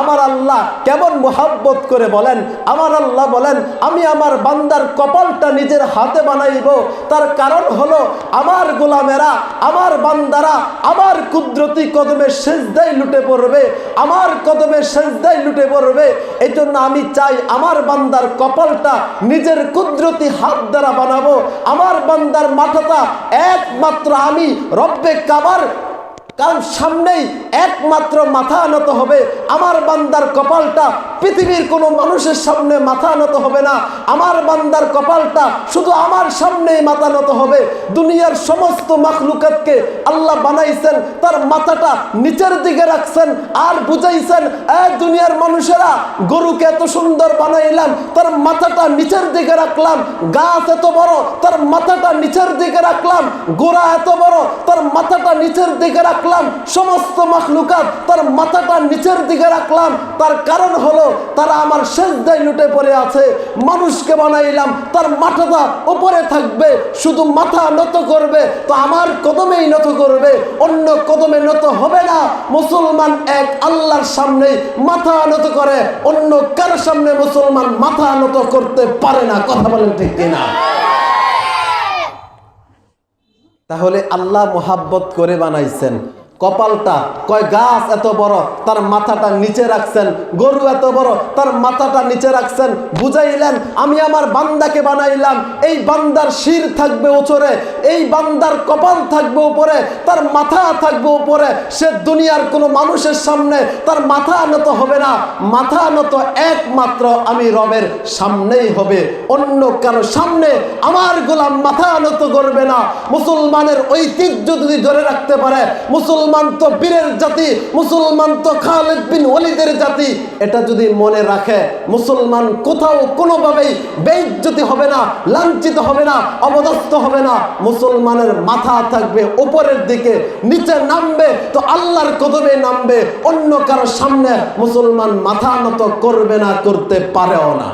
আমার আল্লাহ কেমন মুহাব্বত করে বলেন। আমার আল্লাহ বলেন, আমি আমার বান্দার কপালটা নিজের হাতে বানাইব। তার কারণ হলো আমার গোলামেরা, আমার বান্দারা আমার কুদরতি কদমে সেজদায় লুটে পড়বে, আমার কদমে সেজদায় লুটে পড়বে। এই জন্য আমি চাই আমার বান্দার কপালটা নিজের কুদরতি হাত দ্বারা বানাবো। আমার বান্দার মাথাটা একমাত্র আমি রব্বে কাবার কারণ সামনেই একমাত্র মাথা আনত হবে। আমার বান্দার কপালটা পৃথিবীর কোনো মানুষের সামনে মাথা আনত হবে না। আমার বান্দার কপালটা শুধু আমার সামনেই মাথা নত হবে। দুনিয়ার সমস্ত মাখলুকাতকে আল্লাহ বানাইছেন, তার মাথাটা নিচের দিকে রাখছেন আর বুঝাইছেন, দুনিয়ার মানুষেরা গরুকে এত সুন্দর বানাইলাম, তার মাথাটা নিচের দিকে রাখলাম। গাছ এত বড়, তার মাথাটা নিচের দিকে রাখলাম। গোড়া এত বড়, তার মাথাটা নিচের দিকে রাখলাম। সমস্ত মাখলুকাত তার মাথাটা নিচের দিকে রাখলাম। তার কারণ হলো তারা আমার সেজদায় লুটে পড়ে আছে। মানুষকে বানাইলাম, তার মাথাটা উপরে থাকবে, শুধু মাথা নত করবে তো আমার কদমেই নত করবে, অন্য কদমে নত হবে না। মুসলমান এক আল্লাহর সামনে মাথা নত করে, অন্য কার সামনে মুসলমান মাথা নত করতে পারে না। কথা বলেন ঠিক কিনা? তাহলে আল্লাহ মোহাব্বত করে বানাইছেন। কপালটা কয় গাছ এত বড়, তার মাথাটা নিচে রাখছেন। গরু এত বড়, তার মাথাটা নিচে রাখছেন। বুঝাইলেন আমি আমার বান্দাকে বানাইলাম, এই বান্দার শির থাকবে উপরে, এই বান্দার কপাল থাকবে উপরে, তার মাথা থাকবে উপরে। সে দুনিয়ার কোনো মানুষের সামনে তার মাথা নত হবে না। মাথা নত একমাত্র আমি রবের সামনেই হবে, অন্য কারো সামনে আমার গোলাম মাথা নত করবে না। মুসলমানের ঐতিহ্য যদি ধরে রাখতে পারে, মুসলমান তো বীরের জাতি, মুসলমান তো খালিদ বিন ওয়ালিদের জাতি, এটা যদি মনে রাখে মুসলমান কোথাও কোনোভাবেই বেইজ্জতি হবে না, লাঞ্ছিত হবে না, অবদস্থ হবে না। মুসলমানের মাথা থাকবে উপরের দিকে, নিচে নামবে তো আল্লাহর কদমে নামবে, অন্য কারো সামনে মুসলমান মাথা নত করবে না, করতে পারেও না।